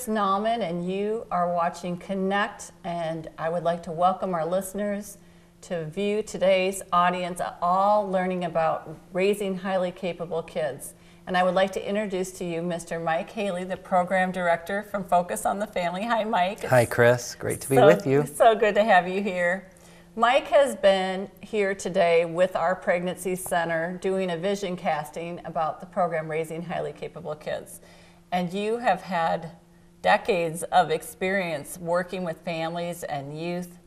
Kris Nauman, and you are watching Connect, and I would like to welcome our listeners to view today's audience, all learning about raising highly capable kids. And I would like to introduce to you Mr. Mike Haley, the Program Director from Focus on the Family. Hi, Mike. Hi, Kris. Great to be with you. So good to have you here. Mike has been here today with our Pregnancy Center doing a vision casting about the program Raising Highly Capable Kids. And you have had decades of experience working with families and youth.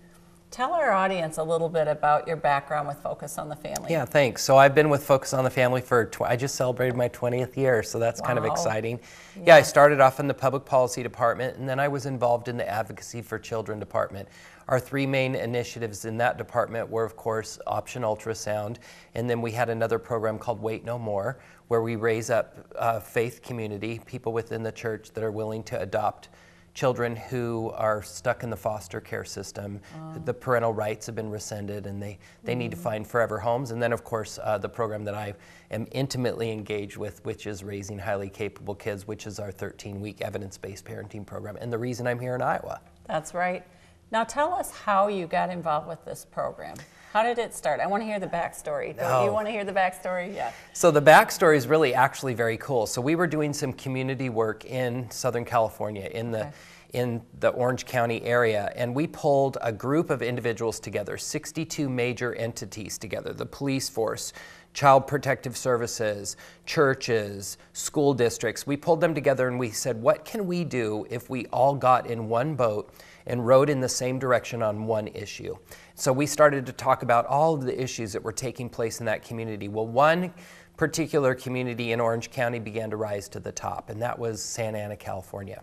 Tell our audience a little bit about your background with Focus on the Family. Yeah, thanks. So I've been with Focus on the Family for, I just celebrated my 20th year, so that's kind of exciting. Yeah, I started off in the public policy department, and then I was involved in the advocacy for children department. Our three main initiatives in that department were, of course, option ultrasound, and then we had another program called Wait No More, where we raise up faith community, people within the church that are willing to adopt children who are stuck in the foster care system. The parental rights have been rescinded and they need to find forever homes. And then of course the program that I am intimately engaged with, which is Raising Highly Capable Kids, which is our 13-week evidence-based parenting program, and the reason I'm here in Iowa. That's right. Now tell us how you got involved with this program. How did it start? I want to hear the backstory. Don't you want to hear the backstory? Yeah. So the backstory is really actually very cool. So we were doing some community work in Southern California, in the Orange County area, and we pulled a group of individuals together, 62 major entities together, the police force, Child Protective Services, churches, school districts. We pulled them together and we said, what can we do if we all got in one boat and rowed in the same direction on one issue? So we started to talk about all of the issues that were taking place in that community. Well, one particular community in Orange County began to rise to the top, and that was Santa Ana, California.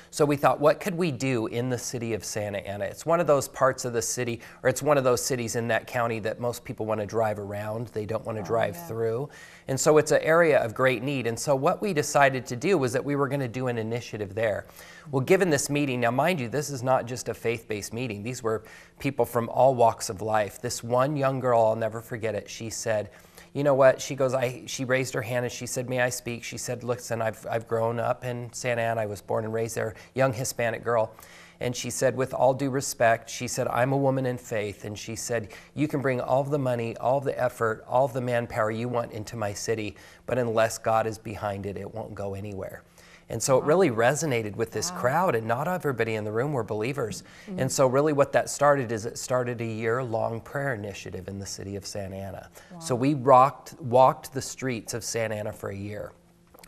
So we thought, what could we do in the city of Santa Ana? It's one of those parts of the city, or it's one of those cities in that county that most people want to drive around. They don't want to drive through. And so it's an area of great need. And so what we decided to do was that we were going to do an initiative there. Well, given this meeting, now mind you, this is not just a faith-based meeting. These were people from all walks of life. This one young girl, I'll never forget it, she said, you know what, she goes, she raised her hand and she said, may I speak? She said, listen, I've grown up in Santa Ana. I was born and raised there, young Hispanic girl. And she said, with all due respect, she said, I'm a woman in faith. And she said, you can bring all of the money, all of the effort, all of the manpower you want into my city, but unless God is behind it, it won't go anywhere. And so it really resonated with this crowd, and not everybody in the room were believers. And so really what that started is it started a year-long prayer initiative in the city of Santa Ana. So we walked the streets of Santa Ana for a year.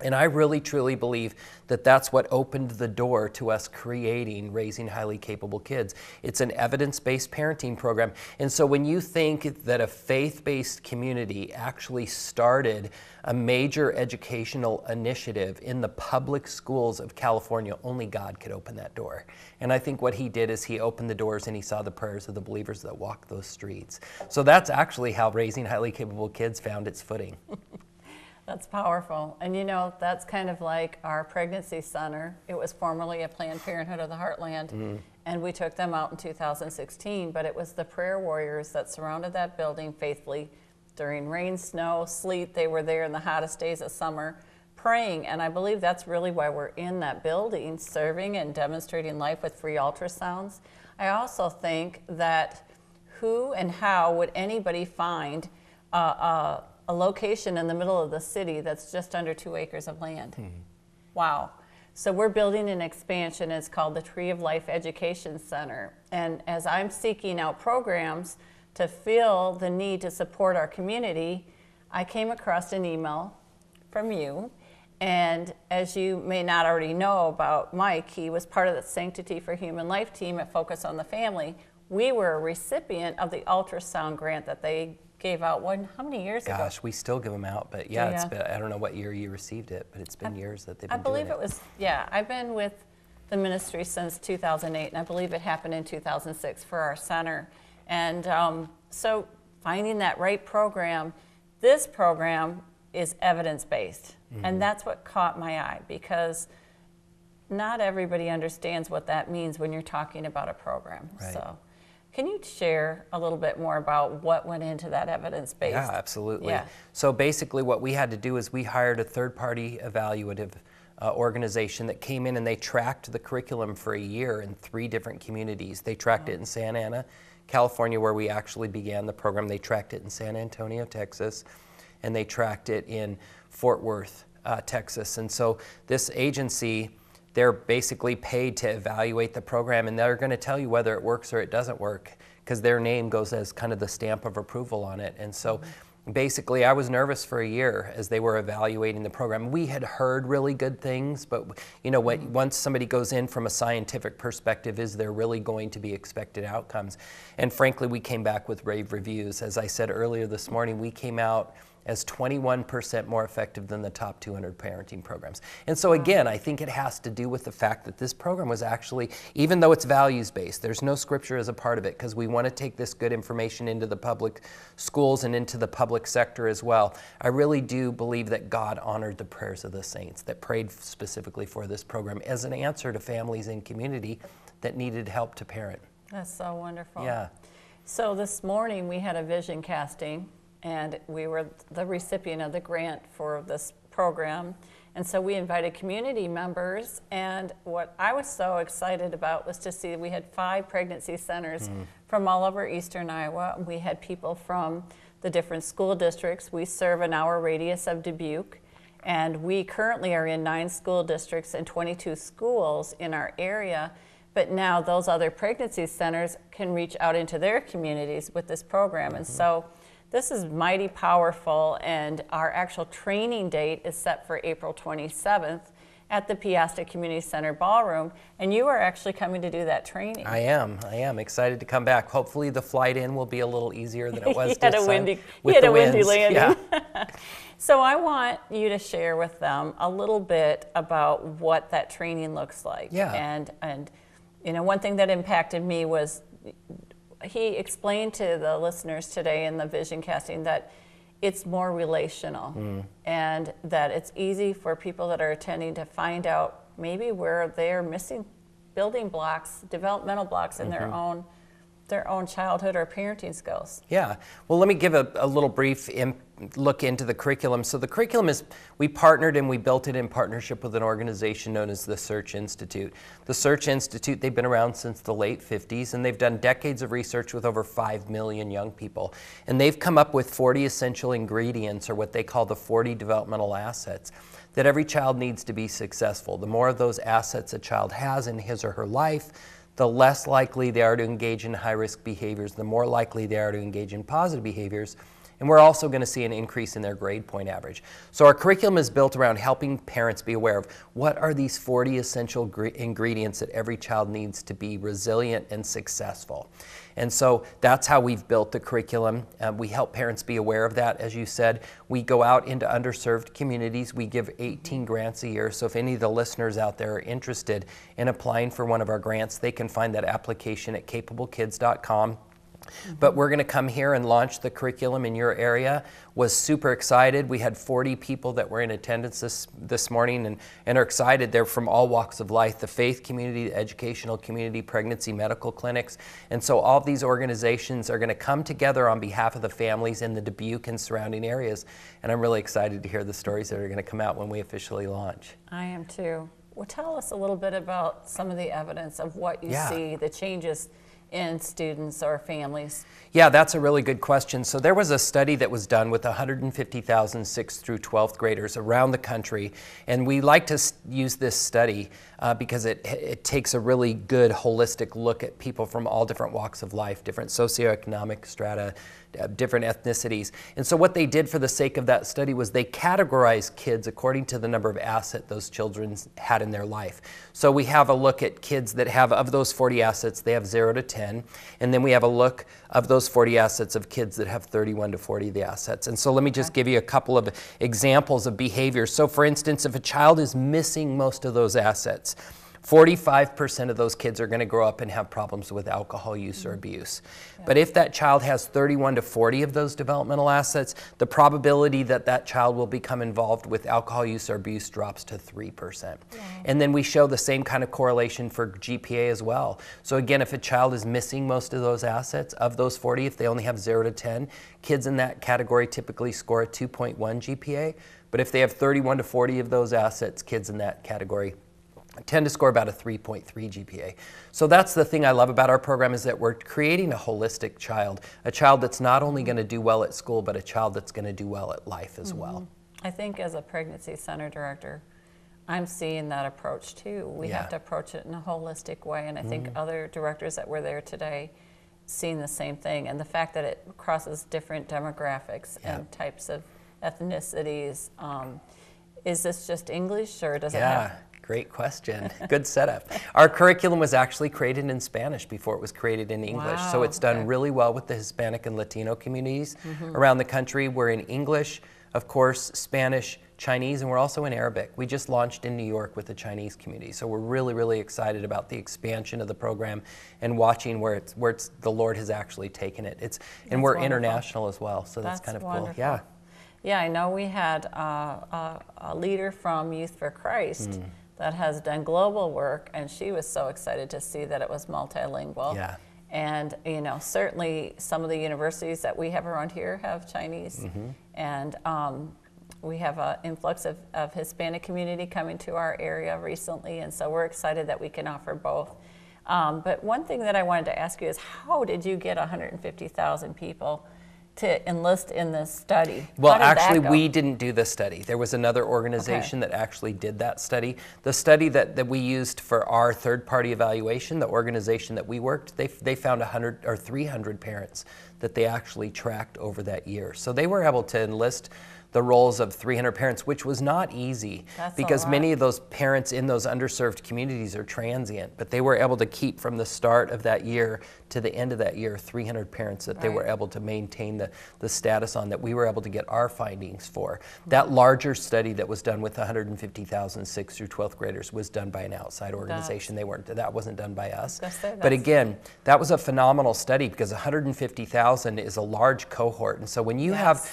And I really, truly believe that that's what opened the door to us creating Raising Highly Capable Kids. It's an evidence-based parenting program. And so when you think that a faith-based community actually started a major educational initiative in the public schools of California, only God could open that door. And I think what he did is he opened the doors and he saw the prayers of the believers that walked those streets. So that's actually how Raising Highly Capable Kids found its footing. That's powerful. And you know, that's kind of like our pregnancy center. It was formerly a Planned Parenthood of the Heartland, and we took them out in 2016, but it was the prayer warriors that surrounded that building faithfully during rain, snow, sleet. They were there in the hottest days of summer praying, and I believe that's really why we're in that building, serving and demonstrating life with free ultrasounds. I also think that who and how would anybody find a location in the middle of the city that's just under 2 acres of land? Wow. So we're building an expansion. It's called the Tree of Life Education Center. And as I'm seeking out programs to fill the need to support our community, I came across an email from you. And as you may not already know about Mike, he was part of the Sanctity for Human Life team at Focus on the Family. We were a recipient of the ultrasound grant that they gave out how many years ago? Gosh, we still give them out, but yeah, it's been, I don't know what year you received it, but it's been years that they've been doing it. I believe it was, I've been with the ministry since 2008, and I believe it happened in 2006 for our center. And so finding that right program, this program is evidence-based, and that's what caught my eye, because not everybody understands what that means when you're talking about a program. Right. So can you share a little bit more about what went into that evidence-based? Yeah, absolutely. Yeah. So basically what we had to do is we hired a third-party evaluative organization that came in and they tracked the curriculum for a year in 3 different communities. They tracked it in Santa Ana, California, where we actually began the program. They tracked it in San Antonio, Texas, and they tracked it in Fort Worth, Texas. And so this agency, they're basically paid to evaluate the program, and they're going to tell you whether it works or it doesn't work, because their name goes as kind of the stamp of approval on it. And so basically, I was nervous for a year as they were evaluating the program. We had heard really good things, but you know, once somebody goes in from a scientific perspective, is there really going to be expected outcomes? And frankly, we came back with rave reviews. As I said earlier this morning, we came out as 21% more effective than the top 200 parenting programs. And so again, I think it has to do with the fact that this program was actually, even though it's values-based, there's no scripture as a part of it, because we want to take this good information into the public schools and into the public sector as well. I really do believe that God honored the prayers of the saints that prayed specifically for this program as an answer to families and community that needed help to parent. That's so wonderful. Yeah. So this morning we had a vision casting, and we were the recipient of the grant for this program. And so we invited community members, and what I was so excited about was to see we had 5 pregnancy centers from all over eastern Iowa. We had people from the different school districts. We serve an hour radius of Dubuque, and we currently are in 9 school districts and 22 schools in our area. But now those other pregnancy centers can reach out into their communities with this program. And so this is mighty powerful, and our actual training date is set for April 27th at the Piasta Community Center Ballroom, and you are actually coming to do that training. I am excited to come back. Hopefully the flight in will be a little easier than it was He had a windy landing. Yeah. So I want you to share with them a little bit about what that training looks like. Yeah. And you know, one thing that impacted me was he explained to the listeners today in the vision casting that it's more relational and that it's easy for people that are attending to find out maybe where they're missing building blocks, developmental blocks in their own childhood or parenting skills. Yeah, well, let me give a little brief look into the curriculum. So the curriculum is, we partnered and we built it in partnership with an organization known as the Search Institute. The Search Institute, they've been around since the late 50s, and they've done decades of research with over 5 million young people. And they've come up with 40 essential ingredients, or what they call the 40 developmental assets, that every child needs to be successful. The more of those assets a child has in his or her life, the less likely they are to engage in high-risk behaviors, the more likely they are to engage in positive behaviors, and we're also going to see an increase in their grade point average. So our curriculum is built around helping parents be aware of what are these 40 essential ingredients that every child needs to be resilient and successful. And so that's how we've built the curriculum. We help parents be aware of that. As you said, we go out into underserved communities. We give 18 grants a year. So if any of the listeners out there are interested in applying for one of our grants, they can find that application at capablekids.com. But we're going to come here and launch the curriculum in your area. Was super excited. We had 40 people that were in attendance this morning and are excited. They're from all walks of life, the faith community, the educational community, pregnancy medical clinics. And so all of these organizations are going to come together on behalf of the families in the Dubuque and surrounding areas. And I'm really excited to hear the stories that are going to come out when we officially launch. I am too. Well, tell us a little bit about some of the evidence of what you see, the changes in students or families? Yeah, that's a really good question. So there was a study that was done with 150,000 6th through 12th graders around the country, and we like to use this study because it takes a really good holistic look at people from all different walks of life, different socioeconomic strata, different ethnicities. And so what they did for the sake of that study was they categorized kids according to the number of assets those children had in their life. So we have a look at kids that have, of those 40 assets, they have 0 to 10. And then we have a look of those 40 assets of kids that have 31 to 40 of the assets. And so let me just give you a couple of examples of behavior. So for instance, if a child is missing most of those assets, 45% of those kids are going to grow up and have problems with alcohol use or abuse. But if that child has 31 to 40 of those developmental assets, the probability that that child will become involved with alcohol use or abuse drops to 3%. And then we show the same kind of correlation for GPA as well. So again, if a child is missing most of those assets, of those 40, if they only have 0 to 10, kids in that category typically score a 2.1 GPA. But if they have 31 to 40 of those assets, kids in that category tend to score about a 3.3 GPA. So that's the thing I love about our program, is that we're creating a holistic child, a child that's not only going to do well at school, but a child that's going to do well at life as well. I think as a pregnancy center director, I'm seeing that approach too. We have to approach it in a holistic way, and I think other directors that were there today seeing the same thing. And the fact that it crosses different demographics and types of ethnicities. Is this just English, or does it have? Great question. Good setup. Our curriculum was actually created in Spanish before it was created in English. Wow, so it's done really well with the Hispanic and Latino communities around the country. We're in English, of course, Spanish, Chinese, and we're also in Arabic. We just launched in New York with the Chinese community. So we're really, really excited about the expansion of the program and watching where the Lord has actually taken it. And we're international as well, so that's kind of wonderful. cool. Yeah. Yeah, I know we had a leader from Youth for Christ that has done global work, and she was so excited to see that it was multilingual. Yeah. And you know, certainly some of the universities that we have around here have Chinese, and we have an influx of Hispanic community coming to our area recently, and so we're excited that we can offer both. But one thing that I wanted to ask you is, how did you get 150,000 people to enlist in this study? Well, actually, we didn't do this study. There was another organization that actually did that study. The study that we used for our third-party evaluation, the organization that we worked, they found 100 or 300 parents that they actually tracked over that year. So they were able to enlist the roles of 300 parents, which was not easy. Because many of those parents in those underserved communities are transient, but they were able to keep from the start of that year to the end of that year 300 parents that they were able to maintain the status on, that we were able to get our findings for. That larger study that was done with 150,000 6th through 12th graders was done by an outside organization. That wasn't done by us. But again, that was a phenomenal study, because 150,000 is a large cohort, and so when you have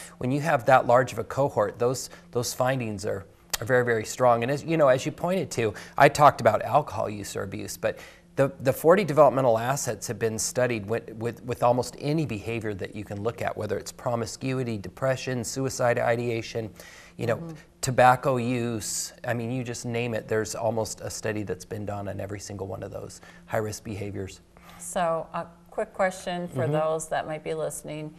that large of a cohort, those findings are very, very strong. And as you know, as you pointed to, I talked about alcohol use or abuse, but the 40 developmental assets have been studied with almost any behavior that you can look at, whether it's promiscuity, depression, suicide ideation, you know, tobacco use. I mean, you just name it. There's almost a study that's been done on every single one of those high-risk behaviors. So a quick question for those that might be listening.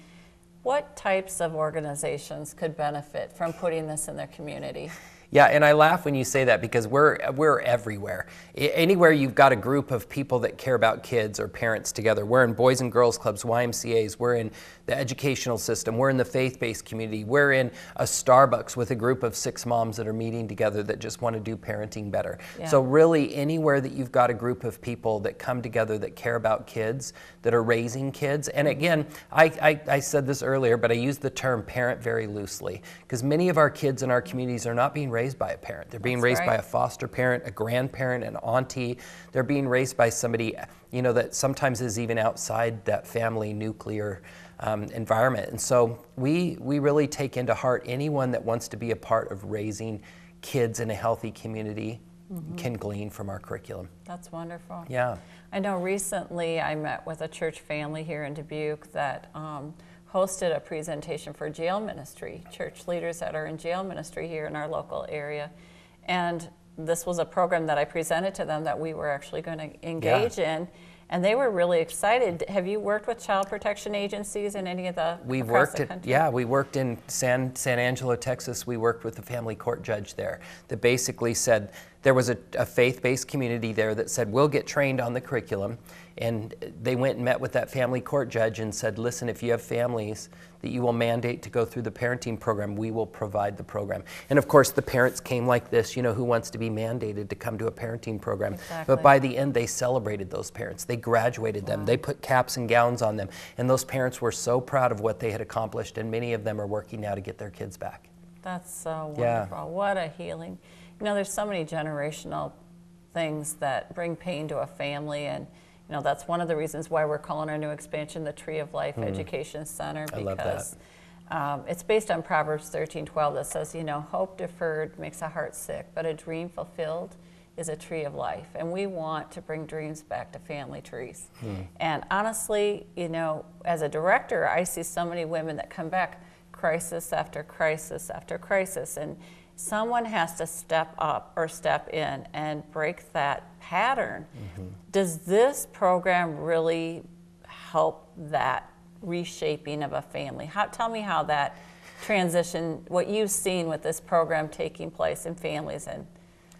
What types of organizations could benefit from putting this in their community? Yeah, and I laugh when you say that, because we're everywhere. Anywhere you've got a group of people that care about kids or parents together. We're in Boys and Girls Clubs, YMCAs, we're in the educational system, we're in the faith-based community, we're in a Starbucks with a group of 6 moms that are meeting together that just want to do parenting better. So really, anywhere that you've got a group of people that come together that care about kids, that are raising kids. And again, I said this earlier, but I use the term parent very loosely, because many of our kids in our communities are not being raised by a parent. They're being raised by a foster parent, a grandparent, an auntie. They're being raised by somebody, you know, that sometimes is even outside that family nuclear environment. And so we really take into heart anyone that wants to be a part of raising kids in a healthy community can glean from our curriculum. That's wonderful. Yeah. I know recently I met with a church family here in Dubuque that hosted a presentation for jail ministry, church leaders that are in jail ministry here in our local area. And this was a program that I presented to them that we were actually going to engage in. And they were really excited. Have you worked with child protection agencies in any of the we worked in San Angelo, Texas. We worked with the family court judge there that basically said there was a faith-based community there that said, we'll get trained on the curriculum. And they went and met with that family court judge and said, listen, if you have families that you will mandate to go through the parenting program, we will provide the program. And of course, the parents came like this, you know, who wants to be mandated to come to a parenting program? But by the end, they celebrated those parents. They graduated them. They put caps and gowns on them. And those parents were so proud of what they had accomplished, and many of them are working now to get their kids back. That's so wonderful. What a healing. You know, there's so many generational things that bring pain to a family, and you know, that's one of the reasons why we're calling our new expansion the Tree of Life Education Center, because it's based on Proverbs 13:12 that says, you know, hope deferred makes a heart sick, but a dream fulfilled is a tree of life. And we want to bring dreams back to family trees. And honestly, you know, as a director, I see so many women that come back crisis after crisis after crisis, and someone has to step up or step in and break that pattern. Does this program really help that reshaping of a family? Tell me how that transition, what you've seen with this program taking place in families. And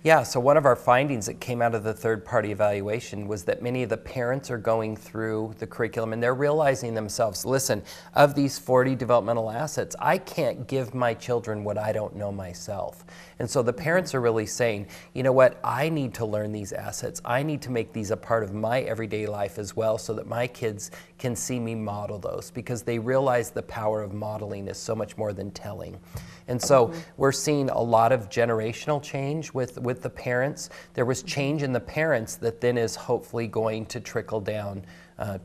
yeah, so one of our findings that came out of the third-party evaluation was that many of the parents are going through the curriculum and they're realizing themselves, listen, of these 40 developmental assets, I can't give my children what I don't know myself. And so the parents are really saying, you know what, I need to learn these assets. I need to make these a part of my everyday life as well so that my kids can see me model those, because they realize the power of modeling is so much more than telling. And so we're seeing a lot of generational change with the parents. There was change in the parents that then is hopefully going to trickle down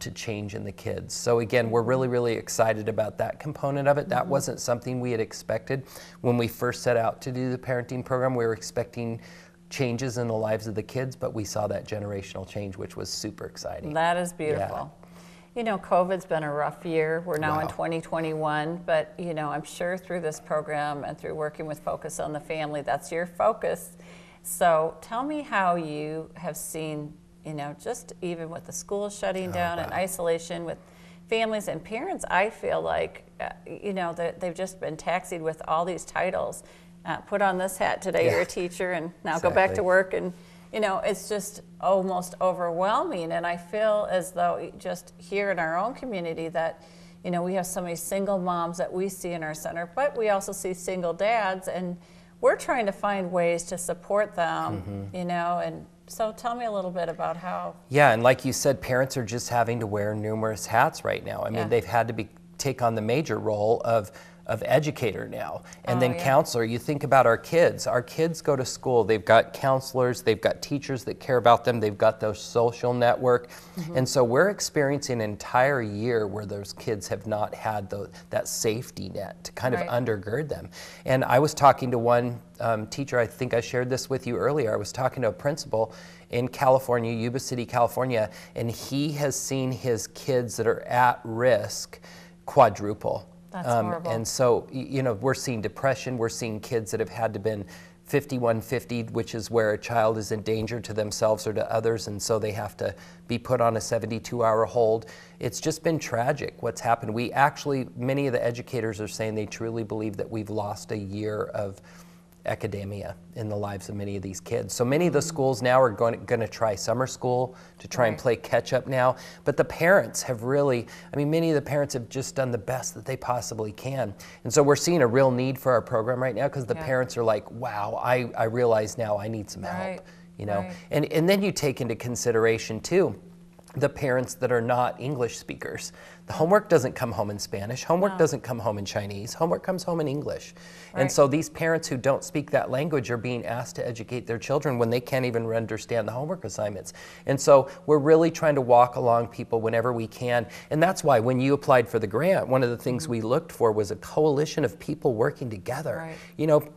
to change in the kids. So again, we're really, really excited about that component of it. That wasn't something we had expected when we first set out to do the parenting program. We were expecting changes in the lives of the kids, but we saw that generational change, which was super exciting. that is beautiful. You know, COVID's been a rough year. We're now in 2021, but you know, I'm sure through this program and through working with Focus on the Family, that's your focus. So tell me how you have seen, you know, just even with the schools shutting down and isolation with families and parents, I feel like, you know, they've just been taxied with all these titles. Put on this hat today, you're a teacher, and now go back to work. And you know, it's just almost overwhelming. And I feel as though just here in our own community that, you know, we have so many single moms that we see in our center, but we also see single dads, and we're trying to find ways to support them, you know. And so tell me a little bit about how. Yeah, and like you said, parents are just having to wear numerous hats right now. I mean, they've had to take on the major role of educator now, and then counselor. You think about our kids. Our kids go to school. They've got counselors. They've got teachers that care about them. They've got their social network. And so we're experiencing an entire year where those kids have not had that safety net to kind of undergird them. And I was talking to one teacher, I think I shared this with you earlier. I was talking to a principal in California, Yuba City, California, and he has seen his kids that are at risk quadruple. That's horrible. And so, you know, we're seeing depression. We're seeing kids that have had to been 5150, which is where a child is in danger to themselves or to others, and so they have to be put on a 72-hour hold. It's just been tragic what's happened. We actually, many of the educators are saying they truly believe that we've lost a year of academia in the lives of many of these kids. So many of the schools now are going to try summer school to try and play catch up now. But the parents have really, I mean, many of the parents have just done the best that they possibly can. And so we're seeing a real need for our program right now, because the parents are like, wow, I realize now I need some help, you know. And then you take into consideration too, the parents that are not English speakers. The homework doesn't come home in Spanish. Homework doesn't come home in Chinese. Homework comes home in English. And so these parents who don't speak that language are being asked to educate their children when they can't even understand the homework assignments. And so we're really trying to walk along people whenever we can. And that's why when you applied for the grant, one of the things we looked for was a coalition of people working together. You know,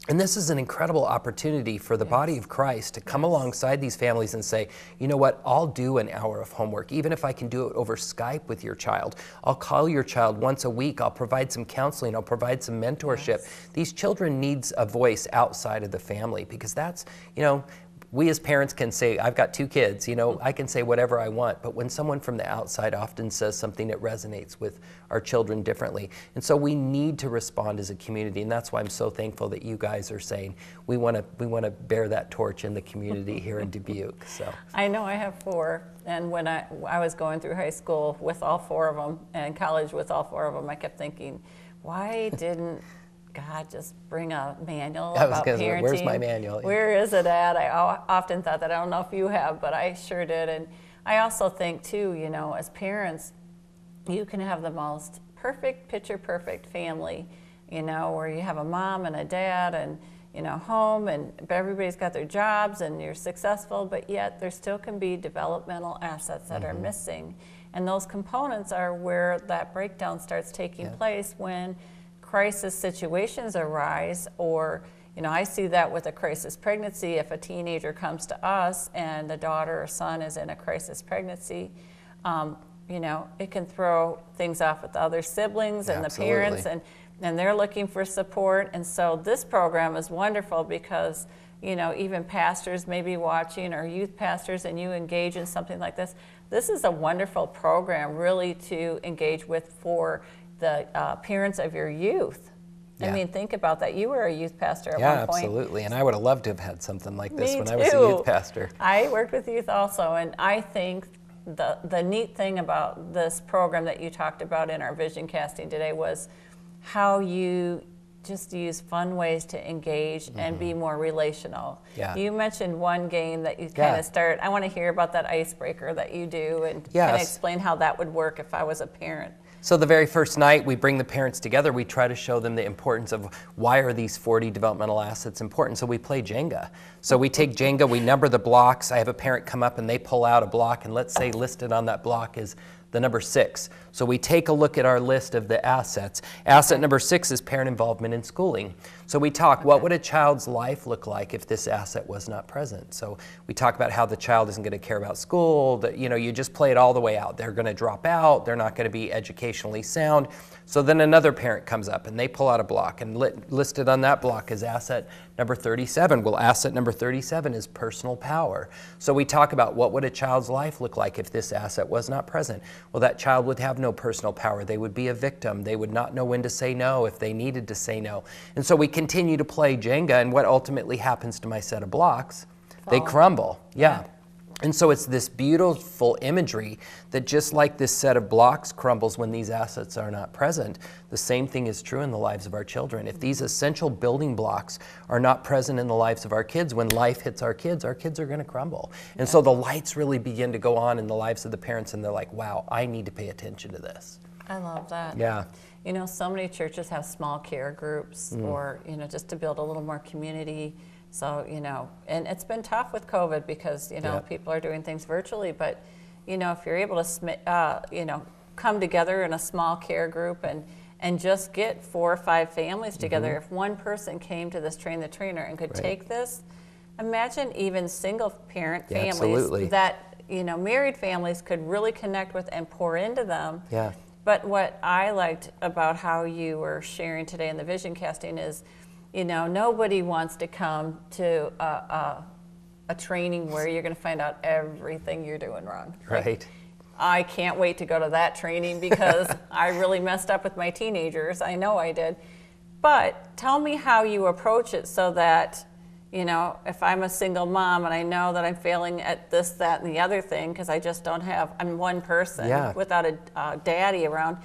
and this is an incredible opportunity for the body of Christ to come alongside these families and say, you know what, I'll do an hour of homework, even if I can do it over Skype with your child. I'll call your child once a week. I'll provide some counseling. I'll provide some mentorship. These children need a voice outside of the family, because that's, you know, we as parents can say, I've got 2 kids, you know, I can say whatever I want, but when someone from the outside often says something that resonates with our children differently. And so we need to respond as a community, and that's why I'm so thankful that you guys are saying we want to bear that torch in the community here in Dubuque. So I know I have 4, and when I was going through high school with all 4 of them and college with all 4 of them, I kept thinking, why didn't God just bring a manual about parenting? Where's my manual? Where is it at? I often thought that. I don't know if you have, but I sure did. And I also think too, you know, as parents, you can have the most perfect, picture perfect family, you know, where you have a mom and a dad and, you know, home, and everybody's got their jobs and you're successful, but yet there still can be developmental assets that are missing. And those components are where that breakdown starts taking place when crisis situations arise. Or, you know, I see that with a crisis pregnancy. If a teenager comes to us and the daughter or son is in a crisis pregnancy, you know, it can throw things off with the other siblings and the parents. And and they're looking for support. And so this program is wonderful because, you know, even pastors may be watching, or youth pastors, and you engage in something like this. This is a wonderful program really to engage with for the parents of your youth. Yeah. I mean, think about that. You were a youth pastor at Yeah, one point. absolutely. And I would have loved to have had something like this Me when too. I was a youth pastor. I worked with youth also, and I think the neat thing about this program that you talked about in our vision casting today was how you just use fun ways to engage and be more relational. Yeah. You mentioned one game that you kind of start. I want to hear about that icebreaker that you do, and kind of explain how that would work if I was a parent. So the very first night we bring the parents together, we try to show them the importance of why are these 40 developmental assets important. So we play Jenga. So we take Jenga, we number the blocks. I have a parent come up and they pull out a block, and let's say listed on that block is the number 6. So we take a look at our list of the assets. Asset number 6 is parent involvement in schooling. So we talk, what would a child's life look like if this asset was not present? So we talk about how the child isn't going to care about school, that, you know, you just play it all the way out. They're going to drop out, they're not going to be educationally sound. So then another parent comes up and they pull out a block, and listed on that block is asset number 37. Well, asset number 37 is personal power. So we talk about what would a child's life look like if this asset was not present? Well, that child would have no personal power. They would be a victim. They would not know when to say no if they needed to say no. And so we continue to play Jenga, and what ultimately happens to my set of blocks? They crumble. Yeah. And so it's this beautiful imagery that just like this set of blocks crumbles when these assets are not present, the same thing is true in the lives of our children. If these essential building blocks are not present in the lives of our kids, when life hits our kids are going to crumble. And so the lights really begin to go on in the lives of the parents, and they're like, wow, I need to pay attention to this. I love that. Yeah. You know, so many churches have small care groups, or, you know, just to build a little more community. So, you know, and it's been tough with COVID because, you know, people are doing things virtually, but, you know, if you're able to, you know, come together in a small care group and just get 4 or 5 families together, if one person came to this Train the Trainer and could take this, imagine even single parent families that, you know, married families could really connect with and pour into them. Yeah. But what I liked about how you were sharing today in the vision casting is, you know, nobody wants to come to a training where you're going to find out everything you're doing wrong. Right. Like, I can't wait to go to that training because I really messed up with my teenagers. I know I did. But tell me how you approach it so that, you know, if I'm a single mom and I know that I'm failing at this, that, and the other thing because I just don't have, I'm one person without a daddy around,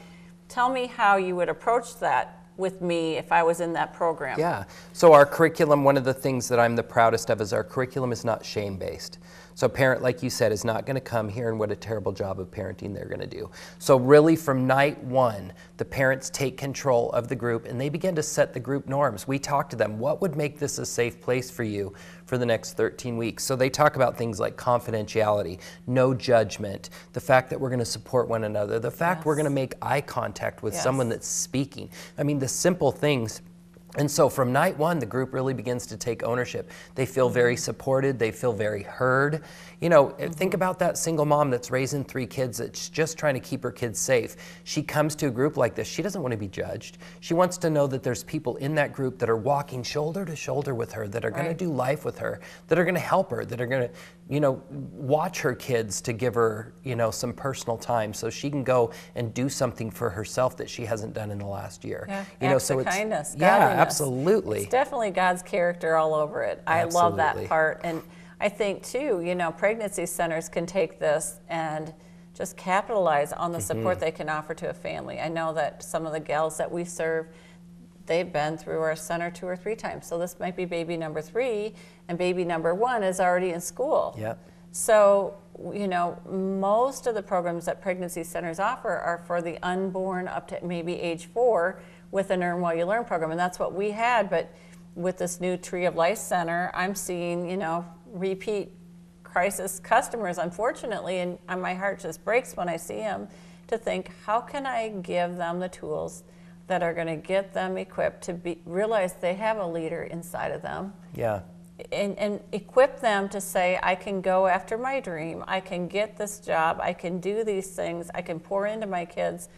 tell me how you would approach that with me if I was in that program. Yeah, so our curriculum, one of the things that I'm the proudest of is our curriculum is not shame-based. So a parent, like you said, is not going to come here and what a terrible job of parenting they're going to do. So really from night 1, the parents take control of the group and they begin to set the group norms. We talk to them, what would make this a safe place for you for the next 13 weeks? So they talk about things like confidentiality, no judgment, the fact that we're going to support one another, the fact we're going to make eye contact with someone that's speaking. I mean, the simple things. And so from night 1, the group really begins to take ownership. They feel very supported. They feel very heard. You know, think about that single mom that's raising 3 kids that's just trying to keep her kids safe. She comes to a group like this. She doesn't want to be judged. She wants to know that there's people in that group that are walking shoulder to shoulder with her, that are going to do life with her, that are going to help her, that are going to, you know, watch her kids to give her, you know, some personal time so she can go and do something for herself that she hasn't done in the last year. Yeah, you know, so it's kindness, absolutely. It's definitely God's character all over it. I love that part. And I think too, you know, pregnancy centers can take this and just capitalize on the support they can offer to a family. I know that some of the gals that we serve, they've been through our center 2 or 3 times. So this might be baby number 3, and baby number 1 is already in school. Yep. So, you know, most of the programs that pregnancy centers offer are for the unborn up to maybe age 4 with an Earn While You Learn program, and that's what we had. But with this new Tree of Life Center, I'm seeing, you know, repeat crisis customers, unfortunately, and my heart just breaks when I see them, to think, how can I give them the tools that are going to get them equipped to realize they have a leader inside of them. Yeah. And equip them to say, I can go after my dream, I can get this job, I can do these things, I can pour into my kids.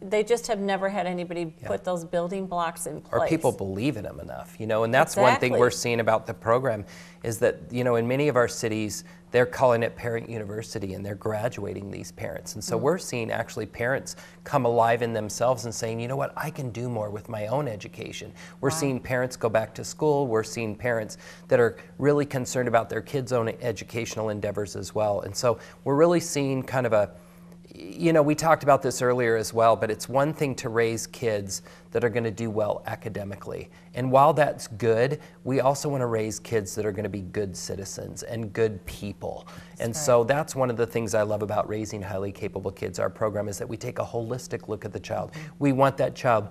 they just have never had anybody put those building blocks in place. Or people believe in them enough, you know, and that's one thing we're seeing about the program is that, you know, in many of our cities, they're calling it Parent University and they're graduating these parents. And so we're seeing actually parents come alive in themselves and saying, you know what, I can do more with my own education. We're seeing parents go back to school. We're seeing parents that are really concerned about their kids' own educational endeavors as well. And so we're really seeing kind of a, you know, we talked about this earlier as well, but it's one thing to raise kids that are going to do well academically. And while that's good, we also want to raise kids that are going to be good citizens and good people. And so that's one of the things I love about Raising Highly Capable Kids, our program, is that we take a holistic look at the child. We want that child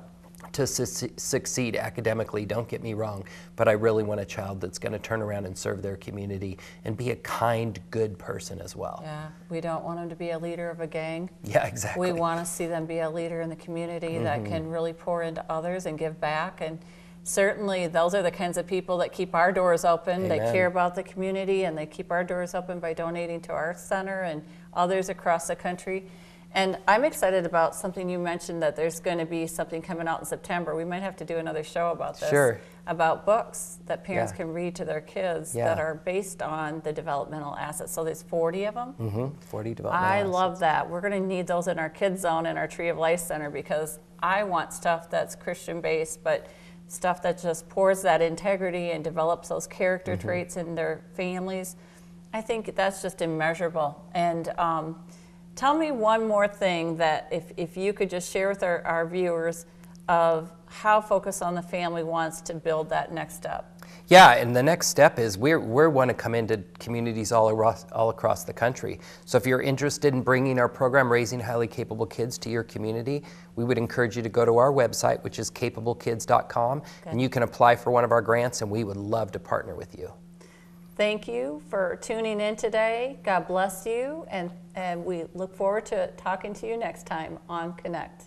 to succeed academically, don't get me wrong, but I really want a child that's going to turn around and serve their community and be a kind, good person as well. Yeah, we don't want them to be a leader of a gang. Yeah, exactly. We want to see them be a leader in the community that can really pour into others and give back. And certainly those are the kinds of people that keep our doors open. They care about the community, and they keep our doors open by donating to our center and others across the country. And I'm excited about something you mentioned, that there's going to be something coming out in September. We might have to do another show about this. Sure. About books that parents can read to their kids that are based on the developmental assets. So there's 40 of them. 40 developmental assets. I love that. We're going to need those in our Kids Zone and our Tree of Life Center, because I want stuff that's Christian-based, but stuff that just pours that integrity and develops those character traits in their families. I think that's just immeasurable. And tell me one more thing that if you could just share with our viewers of how Focus on the Family wants to build that next step. Yeah, and the next step is we want to come into communities all across the country. So if you're interested in bringing our program, Raising Highly Capable Kids, to your community, we would encourage you to go to our website, which is capablekids.com, and you can apply for one of our grants, and we would love to partner with you. Thank you for tuning in today. God bless you, and we look forward to talking to you next time on Connect.